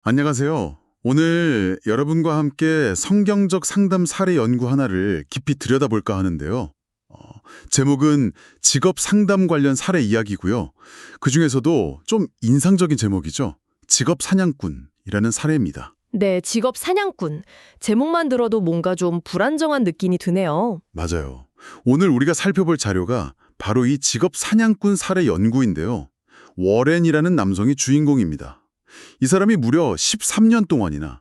안녕하세요. 오늘 여러분과 함께 성경적 상담 사례 연구 하나를 깊이 들여다볼까 하는데요. 어, 제목은 직업 상담 관련 사례 이야기고요. 그중에서도 좀 인상적인 제목이죠. 직업 사냥꾼이라는 사례입니다. 네, 직업 사냥꾼. 제목만 들어도 뭔가 좀 불안정한 느낌이 드네요. 맞아요. 오늘 우리가 살펴볼 자료가 바로 이 직업 사냥꾼 사례 연구인데요. 워렌이라는 남성이 주인공입니다. 이 사람이 무려 13년 동안이나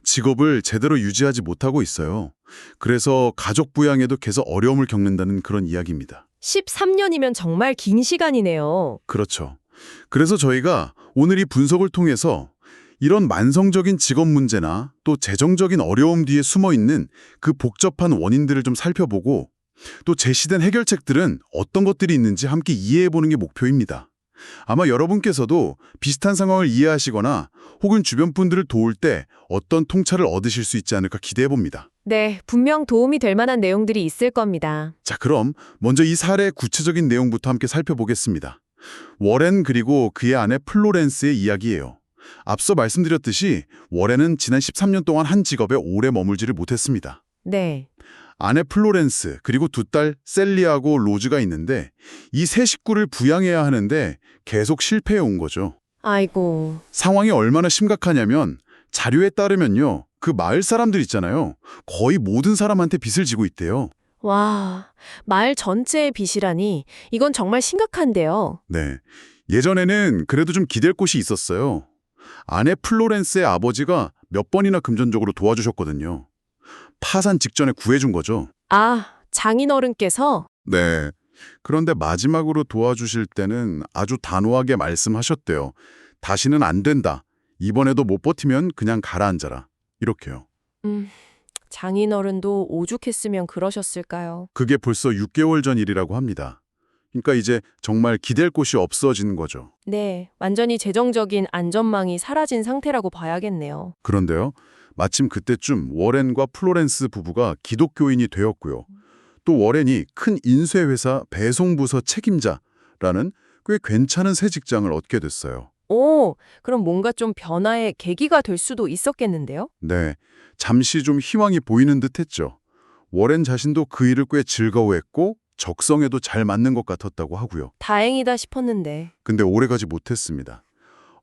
직업을 제대로 유지하지 못하고 있어요. 그래서 가족 부양에도 계속 어려움을 겪는다는 그런 이야기입니다. 13년이면 정말 긴 시간이네요. 그렇죠. 그래서 저희가 오늘 이 분석을 통해서 이런 만성적인 직업 문제나 또 재정적인 어려움 뒤에 숨어 있는 그 복잡한 원인들을 좀 살펴보고 또 제시된 해결책들은 어떤 것들이 있는지 함께 이해해보는 게 목표입니다. 아마 여러분께서도 비슷한 상황을 이해하시거나 혹은 주변 분들을 도울 때 어떤 통찰을 얻으실 수 있지 않을까 기대해봅니다. 네, 분명 도움이 될 만한 내용들이 있을 겁니다. 자, 그럼 먼저 이 사례의 구체적인 내용부터 함께 살펴보겠습니다. 워렌 그리고 그의 아내 플로렌스의 이야기예요. 앞서 말씀드렸듯이 워렌은 지난 13년 동안 한 직업에 오래 머물지를 못했습니다. 네. 아내 플로렌스 그리고 두 딸 셀리하고 로즈가 있는데 이 세 식구를 부양해야 하는데 계속 실패해 온 거죠. 아이고. 상황이 얼마나 심각하냐면 자료에 따르면요. 그 마을 사람들 있잖아요. 거의 모든 사람한테 빚을 지고 있대요. 와, 마을 전체의 빚이라니 이건 정말 심각한데요. 네. 예전에는 그래도 좀 기댈 곳이 있었어요. 아내 플로렌스의 아버지가 몇 번이나 금전적으로 도와주셨거든요. 파산 직전에 구해준 거죠. 아, 장인어른께서? 네. 그런데 마지막으로 도와주실 때는 아주 단호하게 말씀하셨대요. 다시는 안 된다. 이번에도 못 버티면 그냥 가라앉아라. 이렇게요. 장인어른도 오죽했으면 그러셨을까요? 그게 벌써 6개월 전 일이라고 합니다. 그러니까 이제 정말 기댈 곳이 없어진 거죠. 네, 완전히 재정적인 안전망이 사라진 상태라고 봐야겠네요. 그런데요. 마침 그때쯤 워렌과 플로렌스 부부가 기독교인이 되었고요. 또 워렌이 큰 인쇄회사 배송부서 책임자라는 꽤 괜찮은 새 직장을 얻게 됐어요. 오, 그럼 뭔가 좀 변화의 계기가 될 수도 있었겠는데요? 네, 잠시 좀 희망이 보이는 듯했죠. 워렌 자신도 그 일을 꽤 즐거워했고 적성에도 잘 맞는 것 같았다고 하고요. 다행이다 싶었는데. 근데 오래가지 못했습니다.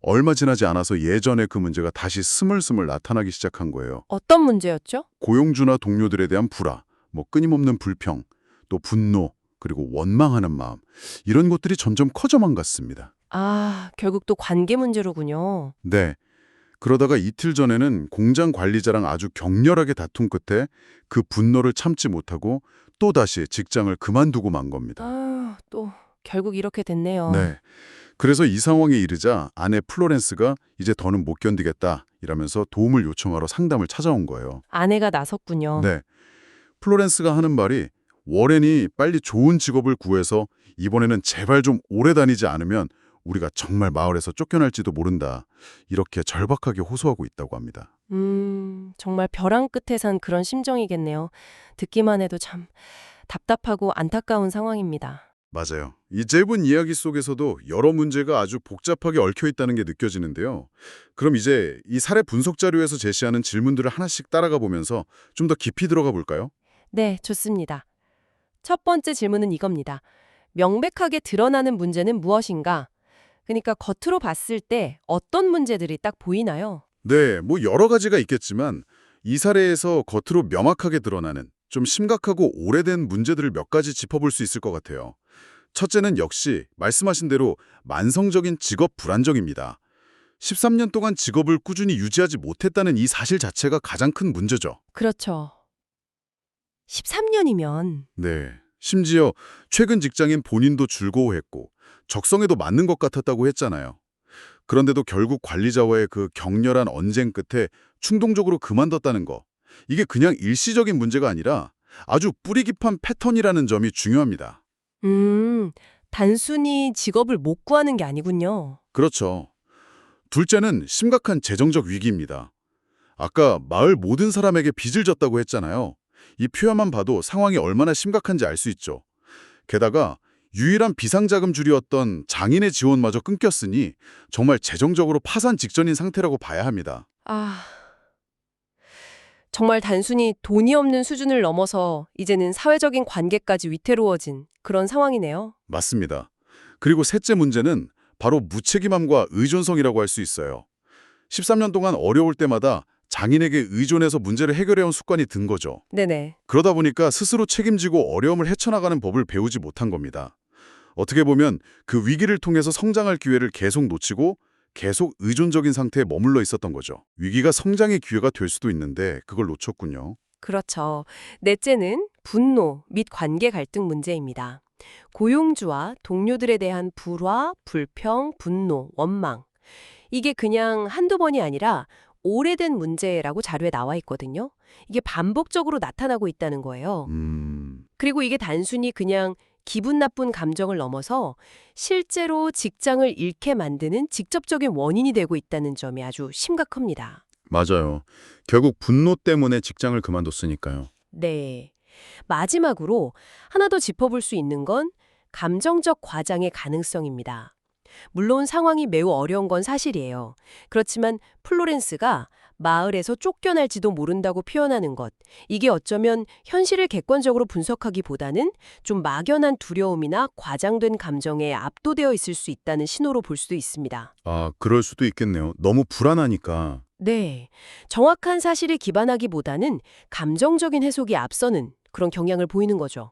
얼마 지나지 않아서 예전의 그 문제가 다시 스물스물 나타나기 시작한 거예요. 어떤 문제였죠? 고용주나 동료들에 대한 불화, 끊임없는 불평, 또 분노, 그리고 원망하는 마음, 이런 것들이 점점 커져만 갔습니다. 아, 결국 또 관계 문제로군요. 네. 그러다가 이틀 전에는 공장 관리자랑 아주 격렬하게 다툰 끝에 그 분노를 참지 못하고 또다시 직장을 그만두고 만 겁니다. 아, 또 결국 이렇게 됐네요. 네. 그래서 이 상황에 이르자 아내 플로렌스가 이제 더는 못 견디겠다 이러면서 도움을 요청하러 상담을 찾아온 거예요. 아내가 나섰군요. 네. 플로렌스가 하는 말이 워렌이 빨리 좋은 직업을 구해서 이번에는 제발 좀 오래 다니지 않으면 우리가 정말 마을에서 쫓겨날지도 모른다. 이렇게 절박하게 호소하고 있다고 합니다. 정말 벼랑 끝에 산 그런 심정이겠네요. 듣기만 해도 참 답답하고 안타까운 상황입니다. 맞아요. 이 짧은 이야기 속에서도 여러 문제가 아주 복잡하게 얽혀 있다는 게 느껴지는데요. 그럼 이제 이 사례 분석 자료에서 제시하는 질문들을 하나씩 따라가 보면서 좀 더 깊이 들어가 볼까요? 네, 좋습니다. 첫 번째 질문은 이겁니다. 명백하게 드러나는 문제는 무엇인가? 그러니까 겉으로 봤을 때 어떤 문제들이 딱 보이나요? 네, 여러 가지가 있겠지만 이 사례에서 겉으로 명확하게 드러나는 좀 심각하고 오래된 문제들을 몇 가지 짚어볼 수 있을 것 같아요. 첫째는 역시 말씀하신 대로 만성적인 직업 불안정입니다. 13년 동안 직업을 꾸준히 유지하지 못했다는 이 사실 자체가 가장 큰 문제죠. 그렇죠. 13년이면 네. 심지어 최근 직장인 본인도 즐거워했고 적성에도 맞는 것 같았다고 했잖아요. 그런데도 결국 관리자와의 그 격렬한 언쟁 끝에 충동적으로 그만뒀다는 거. 이게 그냥 일시적인 문제가 아니라 아주 뿌리 깊은 패턴이라는 점이 중요합니다. 단순히 직업을 못 구하는 게 아니군요. 그렇죠. 둘째는 심각한 재정적 위기입니다. 아까 마을 모든 사람에게 빚을 졌다고 했잖아요. 이 표현만 봐도 상황이 얼마나 심각한지 알 수 있죠. 게다가 유일한 비상자금줄이었던 장인의 지원마저 끊겼으니 정말 재정적으로 파산 직전인 상태라고 봐야 합니다. 아, 정말 단순히 돈이 없는 수준을 넘어서 이제는 사회적인 관계까지 위태로워진 그런 상황이네요. 맞습니다. 그리고 셋째 문제는 바로 무책임함과 의존성이라고 할 수 있어요. 13년 동안 어려울 때마다 장인에게 의존해서 문제를 해결해온 습관이 든 거죠. 네네. 그러다 보니까 스스로 책임지고 어려움을 헤쳐나가는 법을 배우지 못한 겁니다. 어떻게 보면 그 위기를 통해서 성장할 기회를 계속 놓치고 계속 의존적인 상태에 머물러 있었던 거죠. 위기가 성장의 기회가 될 수도 있는데 그걸 놓쳤군요. 그렇죠. 넷째는 분노 및 관계 갈등 문제입니다. 고용주와 동료들에 대한 불화, 불평, 분노, 원망. 이게 그냥 한두 번이 아니라 오래된 문제라고 자료에 나와 있거든요. 이게 반복적으로 나타나고 있다는 거예요. 그리고 이게 단순히 그냥 기분 나쁜 감정을 넘어서 실제로 직장을 잃게 만드는 직접적인 원인이 되고 있다는 점이 아주 심각합니다. 맞아요. 결국 분노 때문에 직장을 그만뒀으니까요. 네. 마지막으로 하나 더 짚어볼 수 있는 건 감정적 과장의 가능성입니다. 물론 상황이 매우 어려운 건 사실이에요. 그렇지만 플로렌스가 마을에서 쫓겨날지도 모른다고 표현하는 것, 이게 어쩌면 현실을 객관적으로 분석하기보다는 좀 막연한 두려움이나 과장된 감정에 압도되어 있을 수 있다는 신호로 볼 수도 있습니다. 아, 그럴 수도 있겠네요. 너무 불안하니까. 네, 정확한 사실에 기반하기보다는 감정적인 해석이 앞서는 그런 경향을 보이는 거죠.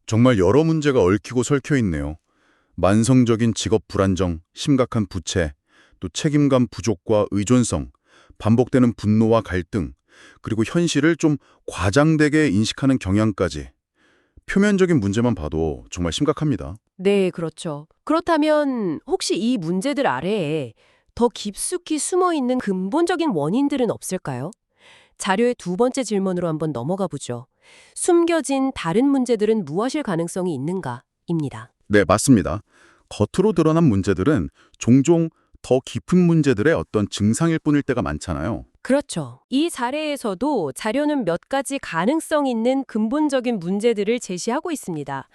정말 여러 문제가 얽히고 설켜 있네요. 만성적인 직업 불안정, 심각한 부채, 또 책임감 부족과 의존성, 반복되는 분노와 갈등, 그리고 현실을 좀 과장되게 인식하는 경향까지. 표면적인 문제만 봐도 정말 심각합니다. 네, 그렇죠. 그렇다면 혹시 이 문제들 아래에 더 깊숙이 숨어 있는 근본적인 원인들은 없을까요? 자료의 두 번째 질문으로 한번 넘어가 보죠. 숨겨진 다른 문제들은 무엇일 가능성이 있는가?입니다. 네, 맞습니다. 겉으로 드러난 문제들은 종종 더 깊은 문제들의 어떤 증상일 뿐일 때가 많잖아요. 그렇죠. 이 사례에서도 자료는 몇 가지 가능성 있는 근본적인 문제들을 제시하고 있습니다.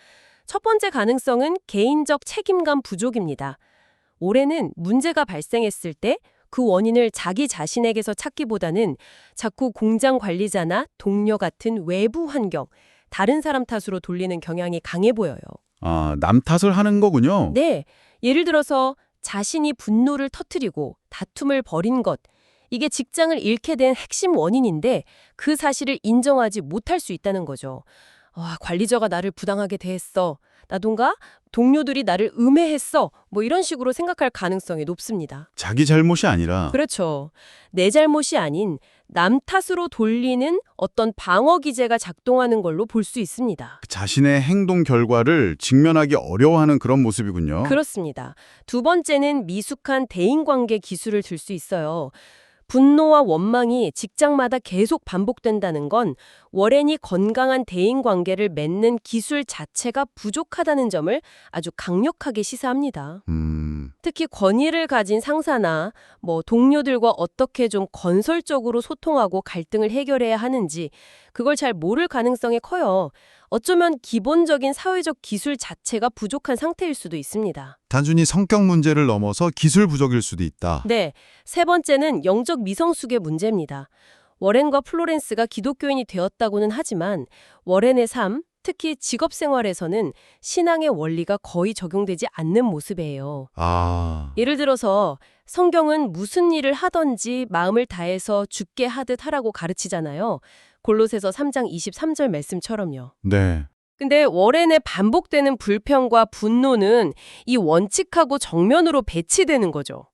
첫 번째 가능성은 개인적 책임감 부족입니다. 올해는 문제가 발생했을 때 그 원인을 자기 자신에게서 찾기보다는 자꾸 공장 관리자나 동료 같은 외부 환경, 다른 사람 탓으로 돌리는 경향이 강해 보여요. 아, 남 탓을 하는 거군요. 네, 예를 들어서 자신이 분노를 터뜨리고 다툼을 벌인 것, 이게 직장을 잃게 된 핵심 원인인데 그 사실을 인정하지 못할 수 있다는 거죠. 관리자가 나를 부당하게 대했어. 나던가 동료들이 나를 음해했어. 뭐 이런 식으로 생각할 가능성이 높습니다. 자기 잘못이 아니라 그렇죠. 내 잘못이 아닌 남 탓으로 돌리는 어떤 방어 기제가 작동하는 걸로 볼 수 있습니다. 자신의 행동 결과를 직면하기 어려워하는 그런 모습이군요. 그렇습니다. 두 번째는 미숙한 대인관계 기술을 들 수 있어요. 분노와 원망이 직장마다 계속 반복된다는 건 워렌이 건강한 대인관계를 맺는 기술 자체가 부족하다는 점을 아주 강력하게 시사합니다. 특히 권위를 가진 상사나 동료들과 어떻게 좀 건설적으로 소통하고 갈등을 해결해야 하는지 그걸 잘 모를 가능성이 커요. 어쩌면 기본적인 사회적 기술 자체가 부족한 상태일 수도 있습니다. 단순히 성격 문제를 넘어서 기술 부족일 수도 있다. 네, 세 번째는 영적 미성숙의 문제입니다. 워렌과 플로렌스가 기독교인이 되었다고는 하지만 워렌의 삶, 특히 직업 생활에서는 신앙의 원리가 거의 적용되지 않는 모습이에요. 아, 예를 들어서 성경은 무슨 일을 하든지 마음을 다해서 주께 하듯 하라고 가르치잖아요. 골로새서 3장 23절 말씀처럼요. 네. 근데 워렌의 반복되는 불평과 분노는 이 원칙하고 정면으로 배치되는 거죠.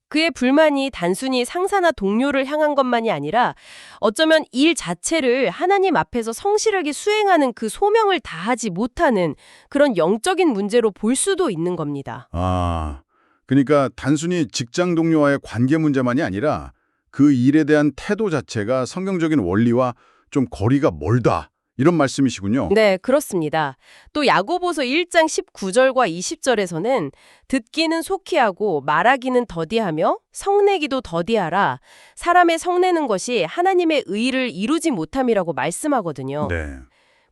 그의 불만이 단순히 상사나 동료를 향한 것만이 아니라 어쩌면 일 자체를 하나님 앞에서 성실하게 수행하는 그 소명을 다하지 못하는 그런 영적인 문제로 볼 수도 있는 겁니다. 아, 그러니까 단순히 직장 동료와의 관계 문제만이 아니라 그 일에 대한 태도 자체가 성경적인 원리와 좀 거리가 멀다. 이런 말씀이시군요. 네, 그렇습니다. 또 야고보서 1장 19절과 20절에서는 듣기는 속히 하고 말하기는 더디하며 성내기도 더디하라. 사람의 성내는 것이 하나님의 의를 이루지 못함이라고 말씀하거든요. 네.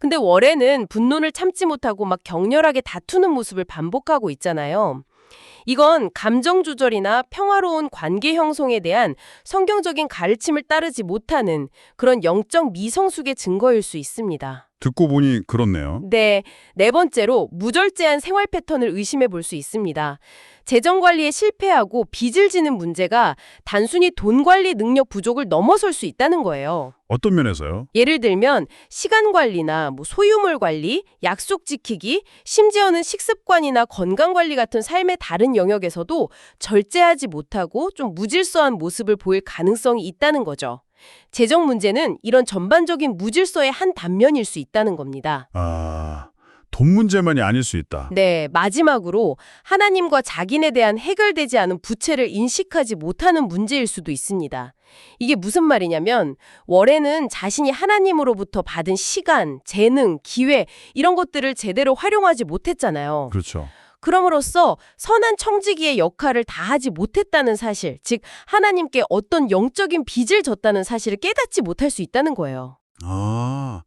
근데 월에는 분노를 참지 못하고 막 격렬하게 다투는 모습을 반복하고 있잖아요. 이건 감정 조절이나 평화로운 관계 형성에 대한 성경적인 가르침을 따르지 못하는 그런 영적 미성숙의 증거일 수 있습니다. 듣고 보니 그렇네요. 네, 네 번째로 무절제한 생활 패턴을 의심해 볼 수 있습니다. 재정 관리에 실패하고 빚을 지는 문제가 단순히 돈 관리 능력 부족을 넘어설 수 있다는 거예요. 어떤 면에서요? 예를 들면 시간 관리나 소유물 관리, 약속 지키기, 심지어는 식습관이나 건강 관리 같은 삶의 다른 영역에서도 절제하지 못하고 좀 무질서한 모습을 보일 가능성이 있다는 거죠. 재정 문제는 이런 전반적인 무질서의 한 단면일 수 있다는 겁니다. 아, 돈 문제만이 아닐 수 있다. 네, 마지막으로 하나님과 자gin에 대한 해결되지 않은 부채를 인식하지 못하는 문제일 수도 있습니다. 이게 무슨 말이냐면 월에는 자신이 하나님으로부터 받은 시간, 재능, 기회 이런 것들을 제대로 활용하지 못했잖아요. 그렇죠. 그럼으로써 선한 청지기의 역할을 다하지 못했다는 사실, 즉 하나님께 어떤 영적인 빚을 졌다는 사실을 깨닫지 못할 수 있다는 거예요. 아,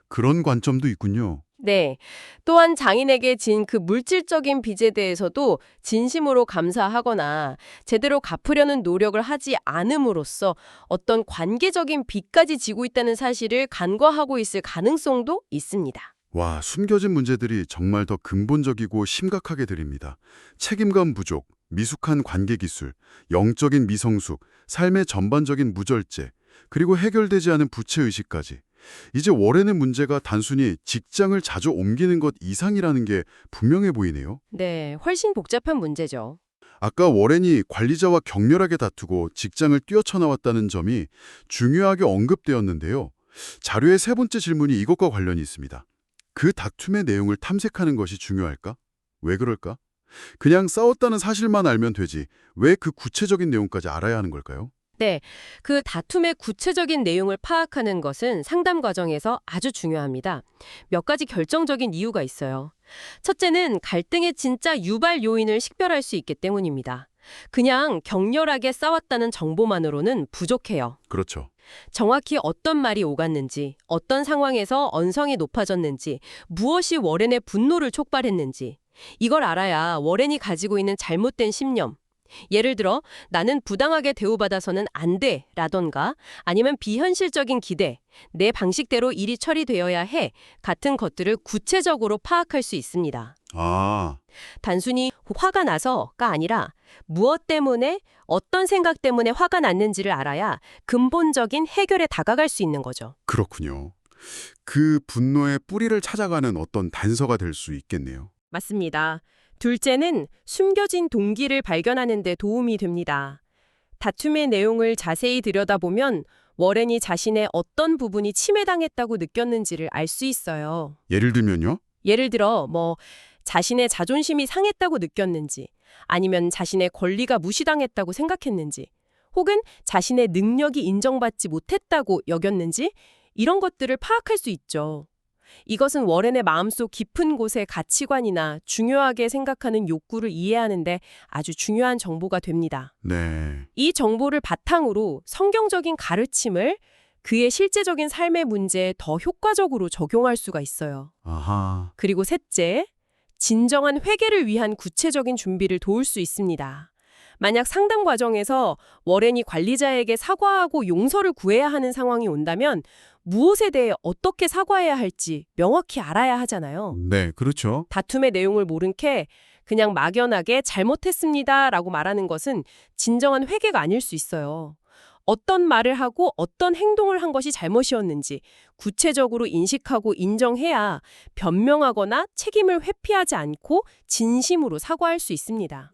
그런 관점도 있군요. 네. 또한 장인에게 진 그 물질적인 빚에 대해서도 진심으로 감사하거나 제대로 갚으려는 노력을 하지 않음으로써 어떤 관계적인 빚까지 지고 있다는 사실을 간과하고 있을 가능성도 있습니다. 와, 숨겨진 문제들이 정말 더 근본적이고 심각하게 들립니다. 책임감 부족, 미숙한 관계 기술, 영적인 미성숙, 삶의 전반적인 무절제, 그리고 해결되지 않은 부채의식까지. 이제 월에는 문제가 단순히 직장을 자주 옮기는 것 이상이라는 게 분명해 보이네요. 네, 훨씬 복잡한 문제죠. 아까 워렌이 관리자와 격렬하게 다투고 직장을 뛰어쳐나왔다는 점이 중요하게 언급되었는데요. 자료의 세 번째 질문이 이것과 관련이 있습니다. 그 다툼의 내용을 탐색하는 것이 중요할까? 왜 그럴까? 그냥 싸웠다는 사실만 알면 되지 왜 그 구체적인 내용까지 알아야 하는 걸까요? 네, 그 다툼의 구체적인 내용을 파악하는 것은 상담 과정에서 아주 중요합니다. 몇 가지 결정적인 이유가 있어요. 첫째는 갈등의 진짜 유발 요인을 식별할 수 있기 때문입니다. 그냥 격렬하게 싸웠다는 정보만으로는 부족해요. 그렇죠. 정확히 어떤 말이 오갔는지, 어떤 상황에서 언성이 높아졌는지, 무엇이 워렌의 분노를 촉발했는지, 이걸 알아야 워렌이 가지고 있는 잘못된 신념, 예를 들어 나는 부당하게 대우받아서는 안 돼 라던가 아니면 비현실적인 기대, 내 방식대로 일이 처리되어야 해 같은 것들을 구체적으로 파악할 수 있습니다. 아, 단순히 화가 나서가 아니라 무엇 때문에 어떤 생각 때문에 화가 났는지를 알아야 근본적인 해결에 다가갈 수 있는 거죠. 그렇군요. 그 분노의 뿌리를 찾아가는 어떤 단서가 될 수 있겠네요. 맞습니다. 둘째는 숨겨진 동기를 발견하는 데 도움이 됩니다. 다툼의 내용을 자세히 들여다보면 워렌이 자신의 어떤 부분이 침해당했다고 느꼈는지를 알 수 있어요. 예를 들면요? 예를 들어 자신의 자존심이 상했다고 느꼈는지 아니면 자신의 권리가 무시당했다고 생각했는지 혹은 자신의 능력이 인정받지 못했다고 여겼는지 이런 것들을 파악할 수 있죠. 이것은 워렌의 마음속 깊은 곳의 가치관이나 중요하게 생각하는 욕구를 이해하는데 아주 중요한 정보가 됩니다. 네. 이 정보를 바탕으로 성경적인 가르침을 그의 실제적인 삶의 문제에 더 효과적으로 적용할 수가 있어요. 아하. 그리고 셋째, 진정한 회개를 위한 구체적인 준비를 도울 수 있습니다. 만약 상담 과정에서 워렌이 관리자에게 사과하고 용서를 구해야 하는 상황이 온다면 무엇에 대해 어떻게 사과해야 할지 명확히 알아야 하잖아요. 네, 그렇죠. 다툼의 내용을 모른 채 그냥 막연하게 잘못했습니다라고 말하는 것은 진정한 회개가 아닐 수 있어요. 어떤 말을 하고 어떤 행동을 한 것이 잘못이었는지 구체적으로 인식하고 인정해야 변명하거나 책임을 회피하지 않고 진심으로 사과할 수 있습니다.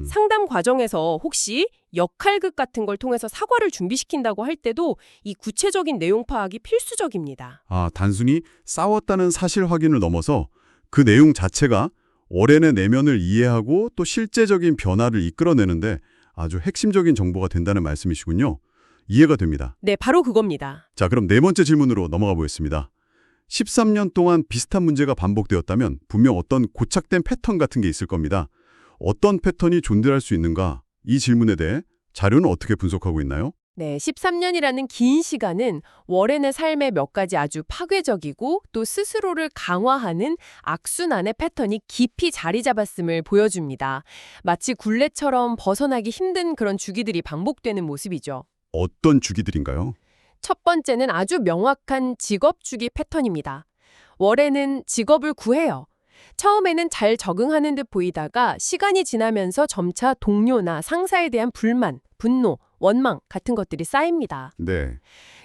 상담 과정에서 혹시 역할극 같은 걸 통해서 사과를 준비시킨다고 할 때도 이 구체적인 내용 파악이 필수적입니다. 아, 단순히 싸웠다는 사실 확인을 넘어서 그 내용 자체가 워렌의 내면을 이해하고 또 실제적인 변화를 이끌어내는데 아주 핵심적인 정보가 된다는 말씀이시군요. 이해가 됩니다. 네, 바로 그겁니다. 자, 그럼 네 번째 질문으로 넘어가 보겠습니다. 13년 동안 비슷한 문제가 반복되었다면 분명 어떤 고착된 패턴 같은 게 있을 겁니다. 어떤 패턴이 존재할 수 있는가? 이 질문에 대해 자료는 어떻게 분석하고 있나요? 네, 13년이라는 긴 시간은 워렌의 삶의 몇 가지 아주 파괴적이고 또 스스로를 강화하는 악순환의 패턴이 깊이 자리 잡았음을 보여줍니다. 마치 굴레처럼 벗어나기 힘든 그런 주기들이 반복되는 모습이죠. 어떤 주기들인가요? 첫 번째는 아주 명확한 직업 주기 패턴입니다. 월에는 직업을 구해요. 처음에는 잘 적응하는 듯 보이다가 시간이 지나면서 점차 동료나 상사에 대한 불만, 분노, 원망 같은 것들이 쌓입니다. 네.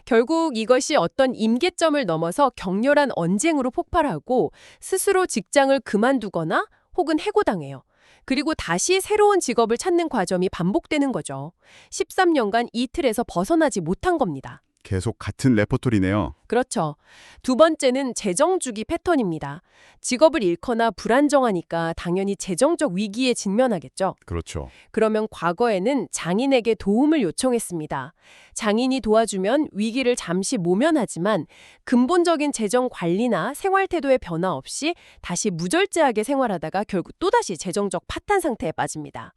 결국 이것이 어떤 임계점을 넘어서 격렬한 언쟁으로 폭발하고 스스로 직장을 그만두거나 혹은 해고당해요. 그리고 다시 새로운 직업을 찾는 과정이 반복되는 거죠. 13년간 이 틀에서 벗어나지 못한 겁니다. 계속 같은 레퍼토리네요. 그렇죠. 두 번째는 재정주기 패턴입니다. 직업을 잃거나 불안정하니까 당연히 재정적 위기에 직면하겠죠. 그렇죠. 그러면 과거에는 장인에게 도움을 요청했습니다. 장인이 도와주면 위기를 잠시 모면하지만 근본적인 재정 관리나 생활 태도의 변화 없이 다시 무절제하게 생활하다가 결국 또다시 재정적 파탄 상태에 빠집니다.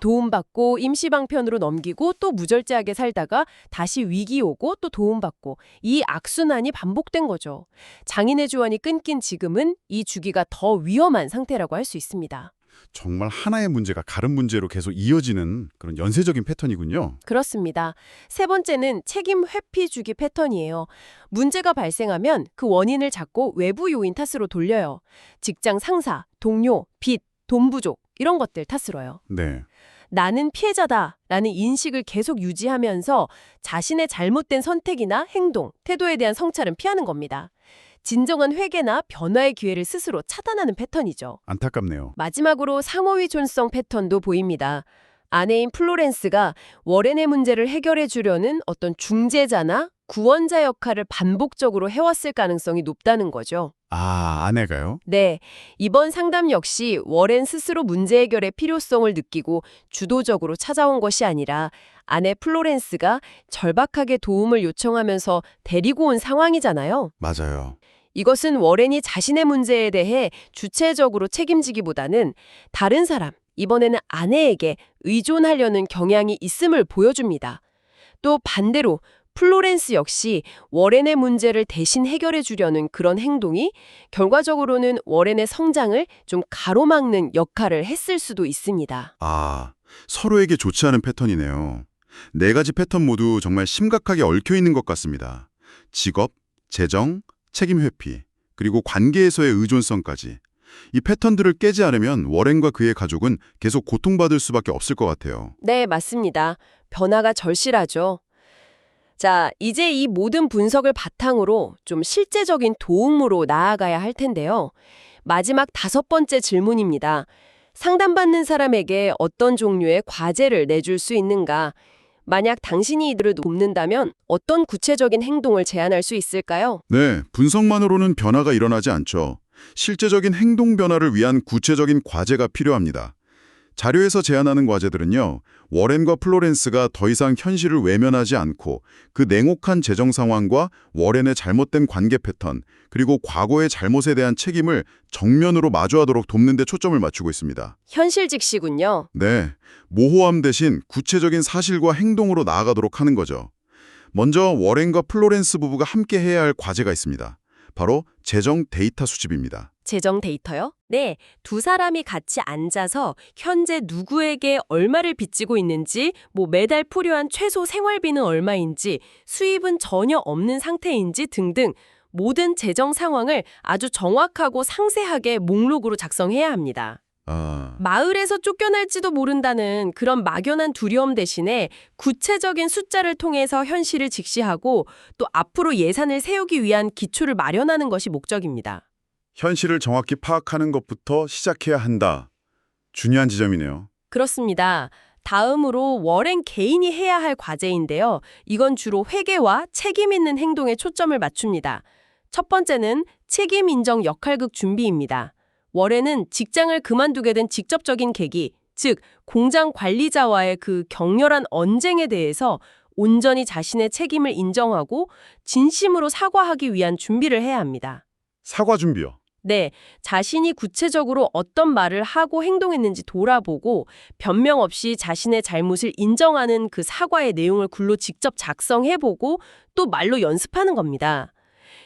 도움받고 임시방편으로 넘기고 또 무절제하게 살다가 다시 위기 오고 또 도움받고 이 악순환이 반복된 거죠. 장인의 주원이 끊긴 지금은 이 주기가 더 위험한 상태라고 할 수 있습니다. 정말 하나의 문제가 다른 문제로 계속 이어지는 그런 연쇄적인 패턴이군요. 그렇습니다. 세 번째는 책임 회피 주기 패턴이에요. 문제가 발생하면 그 원인을 찾고 외부 요인 탓으로 돌려요. 직장 상사, 동료, 빚, 돈 부족 이런 것들 탓으로요. 네. 나는 피해자다라는 인식을 계속 유지하면서 자신의 잘못된 선택이나 행동, 태도에 대한 성찰은 피하는 겁니다. 진정한 회개나 변화의 기회를 스스로 차단하는 패턴이죠. 안타깝네요. 마지막으로 상호위존성 패턴도 보입니다. 아내인 플로렌스가 워렌의 문제를 해결해 주려는 어떤 중재자나 구원자 역할을 반복적으로 해왔을 가능성이 높다는 거죠. 아내가요? 네, 이번 상담 역시 워렌 스스로 문제 해결의 필요성을 느끼고 주도적으로 찾아온 것이 아니라 아내 플로렌스가 절박하게 도움을 요청하면서 데리고 온 상황이잖아요. 맞아요. 이것은 워렌이 자신의 문제에 대해 주체적으로 책임지기보다는 다른 사람, 이번에는 아내에게 의존하려는 경향이 있음을 보여줍니다. 또 반대로 플로렌스 역시 워렌의 문제를 대신 해결해 주려는 그런 행동이 결과적으로는 워렌의 성장을 좀 가로막는 역할을 했을 수도 있습니다. 서로에게 좋지 않은 패턴이네요. 네 가지 패턴 모두 정말 심각하게 얽혀 있는 것 같습니다. 직업, 재정, 책임 회피, 그리고 관계에서의 의존성까지. 이 패턴들을 깨지 않으면 워렌과 그의 가족은 계속 고통받을 수밖에 없을 것 같아요. 네, 맞습니다. 변화가 절실하죠. 자, 이제 이 모든 분석을 바탕으로 좀 실제적인 도움으로 나아가야 할 텐데요. 마지막 5번째 질문입니다. 상담받는 사람에게 어떤 종류의 과제를 내줄 수 있는가? 만약 당신이 이들을 돕는다면 어떤 구체적인 행동을 제안할 수 있을까요? 네, 분석만으로는 변화가 일어나지 않죠. 실제적인 행동 변화를 위한 구체적인 과제가 필요합니다. 자료에서 제안하는 과제들은요, 워렌과 플로렌스가 더 이상 현실을 외면하지 않고 그 냉혹한 재정 상황과 워렌의 잘못된 관계 패턴, 그리고 과거의 잘못에 대한 책임을 정면으로 마주하도록 돕는 데 초점을 맞추고 있습니다. 현실 직시군요. 네, 모호함 대신 구체적인 사실과 행동으로 나아가도록 하는 거죠. 먼저 워렌과 플로렌스 부부가 함께 해야 할 과제가 있습니다. 바로 재정 데이터 수집입니다. 재정 데이터요? 네, 두 사람이 같이 앉아서 현재 누구에게 얼마를 빚지고 있는지, 매달 필요한 최소 생활비는 얼마인지, 수입은 전혀 없는 상태인지 등등 모든 재정 상황을 아주 정확하고 상세하게 목록으로 작성해야 합니다. 마을에서 쫓겨날지도 모른다는 그런 막연한 두려움 대신에 구체적인 숫자를 통해서 현실을 직시하고 또 앞으로 예산을 세우기 위한 기초를 마련하는 것이 목적입니다. 현실을 정확히 파악하는 것부터 시작해야 한다. 중요한 지점이네요. 그렇습니다. 다음으로 워렌 개인이 해야 할 과제인데요. 이건 주로 회계와 책임 있는 행동에 초점을 맞춥니다. 첫 번째는 책임 인정 역할극 준비입니다. 워렌은 직장을 그만두게 된 직접적인 계기, 즉 공장 관리자와의 그 격렬한 언쟁에 대해서 온전히 자신의 책임을 인정하고 진심으로 사과하기 위한 준비를 해야 합니다. 사과 준비요. 네, 자신이 구체적으로 어떤 말을 하고 행동했는지 돌아보고 변명 없이 자신의 잘못을 인정하는 그 사과의 내용을 글로 직접 작성해보고 또 말로 연습하는 겁니다.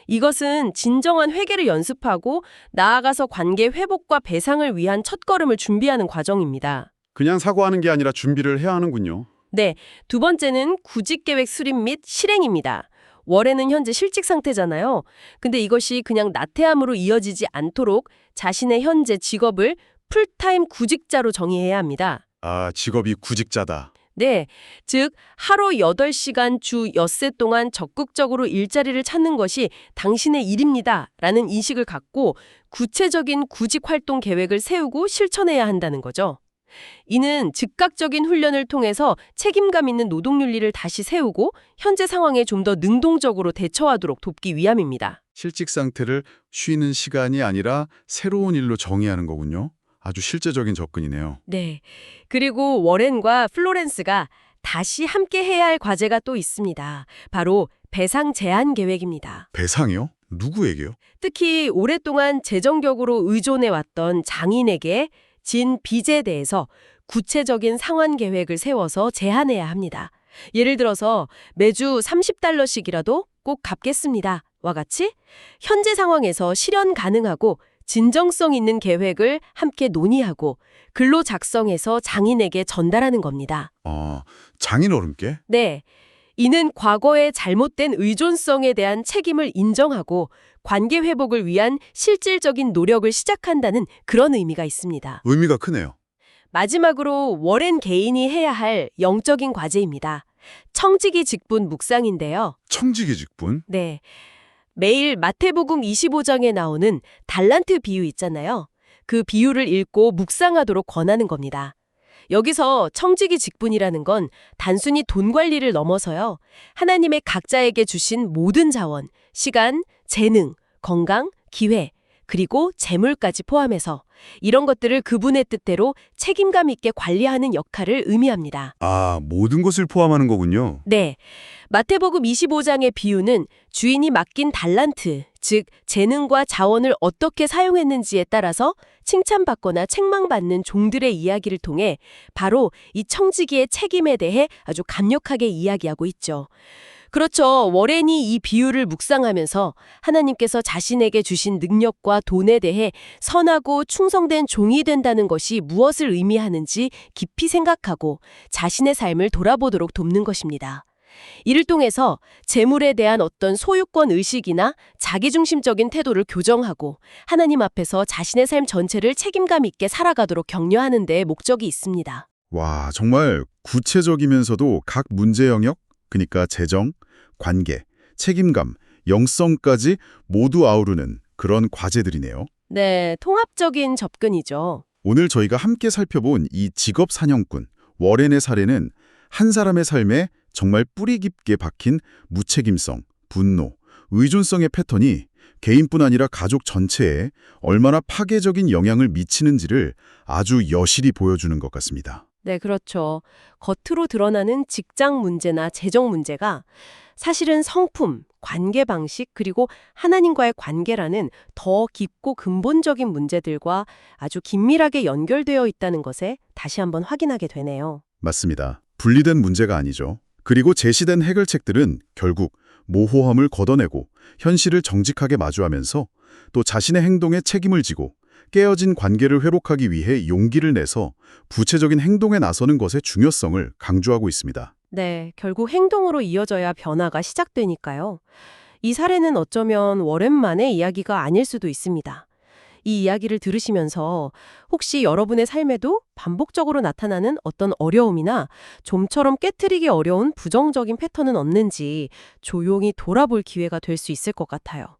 이것은 진정한 회개를 연습하고 나아가서 관계 회복과 배상을 위한 첫걸음을 준비하는 과정입니다. 그냥 사과하는 게 아니라 준비를 해야 하는군요. 네, 두 번째는 구직계획 수립 및 실행입니다. 월에는 현재 실직 상태잖아요. 근데 이것이 그냥 나태함으로 이어지지 않도록 자신의 현재 직업을 풀타임 구직자로 정의해야 합니다. 아, 직업이 구직자다. 네, 즉 하루 8시간 주 엿새 동안 적극적으로 일자리를 찾는 것이 당신의 일입니다. 라는 인식을 갖고 구체적인 구직 활동 계획을 세우고 실천해야 한다는 거죠. 이는 즉각적인 훈련을 통해서 책임감 있는 노동윤리를 다시 세우고 현재 상황에 좀 더 능동적으로 대처하도록 돕기 위함입니다. 실직 상태를 쉬는 시간이 아니라 새로운 일로 정의하는 거군요. 아주 실제적인 접근이네요. 네. 그리고 워렌과 플로렌스가 다시 함께 해야 할 과제가 또 있습니다. 바로 배상 제한 계획입니다. 배상이요? 누구에게요? 특히 오랫동안 재정적으로 의존해왔던 장인에게 진 빚에 대해서 구체적인 상환 계획을 세워서 제한해야 합니다. 예를 들어서 매주 $30씩이라도 꼭 갚겠습니다. 와 같이 현재 상황에서 실현 가능하고 진정성 있는 계획을 함께 논의하고 글로 작성해서 장인에게 전달하는 겁니다. 장인 어른께? 네. 이는 과거의 잘못된 의존성에 대한 책임을 인정하고 관계 회복을 위한 실질적인 노력을 시작한다는 그런 의미가 있습니다. 의미가 크네요. 마지막으로 워렌 개인이 해야 할 영적인 과제입니다. 청지기 직분 묵상인데요. 청지기 직분? 네. 매일 마태복음 25장에 나오는 달란트 비유 있잖아요. 그 비유를 읽고 묵상하도록 권하는 겁니다. 여기서 청지기 직분이라는 건 단순히 돈 관리를 넘어서요. 하나님의 각자에게 주신 모든 자원, 시간, 재능, 건강, 기회, 그리고 재물까지 포함해서 이런 것들을 그분의 뜻대로 책임감 있게 관리하는 역할을 의미합니다. 아, 모든 것을 포함하는 거군요. 네. 마태복음 25장의 비유는 주인이 맡긴 달란트, 즉 재능과 자원을 어떻게 사용했는지에 따라서 칭찬받거나 책망받는 종들의 이야기를 통해 바로 이 청지기의 책임에 대해 아주 강력하게 이야기하고 있죠. 그렇죠. 워렌이 이 비유를 묵상하면서 하나님께서 자신에게 주신 능력과 돈에 대해 선하고 충성된 종이 된다는 것이 무엇을 의미하는지 깊이 생각하고 자신의 삶을 돌아보도록 돕는 것입니다. 이를 통해서 재물에 대한 어떤 소유권 의식이나 자기중심적인 태도를 교정하고 하나님 앞에서 자신의 삶 전체를 책임감 있게 살아가도록 격려하는 데 목적이 있습니다. 와, 정말 구체적이면서도 각 문제 영역, 그러니까 재정, 관계, 책임감, 영성까지 모두 아우르는 그런 과제들이네요. 네, 통합적인 접근이죠. 오늘 저희가 함께 살펴본 이 직업 사냥꾼, 워렌의 사례는 한 사람의 삶에 정말 뿌리 깊게 박힌 무책임성, 분노, 의존성의 패턴이 개인뿐 아니라 가족 전체에 얼마나 파괴적인 영향을 미치는지를 아주 여실히 보여주는 것 같습니다. 네, 그렇죠. 겉으로 드러나는 직장 문제나 재정 문제가 사실은 성품, 관계 방식, 그리고 하나님과의 관계라는 더 깊고 근본적인 문제들과 아주 긴밀하게 연결되어 있다는 것에 다시 한번 확인하게 되네요. 맞습니다. 분리된 문제가 아니죠. 그리고 제시된 해결책들은 결국 모호함을 걷어내고 현실을 정직하게 마주하면서 또 자신의 행동에 책임을 지고 깨어진 관계를 회복하기 위해 용기를 내서 구체적인 행동에 나서는 것의 중요성을 강조하고 있습니다. 네, 결국 행동으로 이어져야 변화가 시작되니까요. 이 사례는 어쩌면 워렌만의 이야기가 아닐 수도 있습니다. 이 이야기를 들으시면서 혹시 여러분의 삶에도 반복적으로 나타나는 어떤 어려움이나 좀처럼 깨트리기 어려운 부정적인 패턴은 없는지 조용히 돌아볼 기회가 될 수 있을 것 같아요.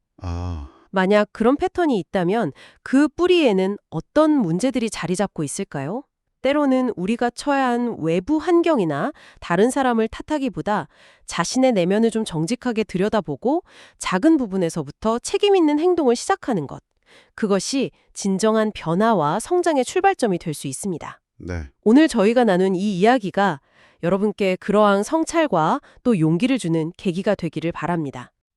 만약 그런 패턴이 있다면 그 뿌리에는 어떤 문제들이 자리 잡고 있을까요? 때로는 우리가 처한 외부 환경이나 다른 사람을 탓하기보다 자신의 내면을 좀 정직하게 들여다보고 작은 부분에서부터 책임 있는 행동을 시작하는 것. 그것이 진정한 변화와 성장의 출발점이 될 수 있습니다. 네. 오늘 저희가 나눈 이 이야기가 여러분께 그러한 성찰과 또 용기를 주는 계기가 되기를 바랍니다.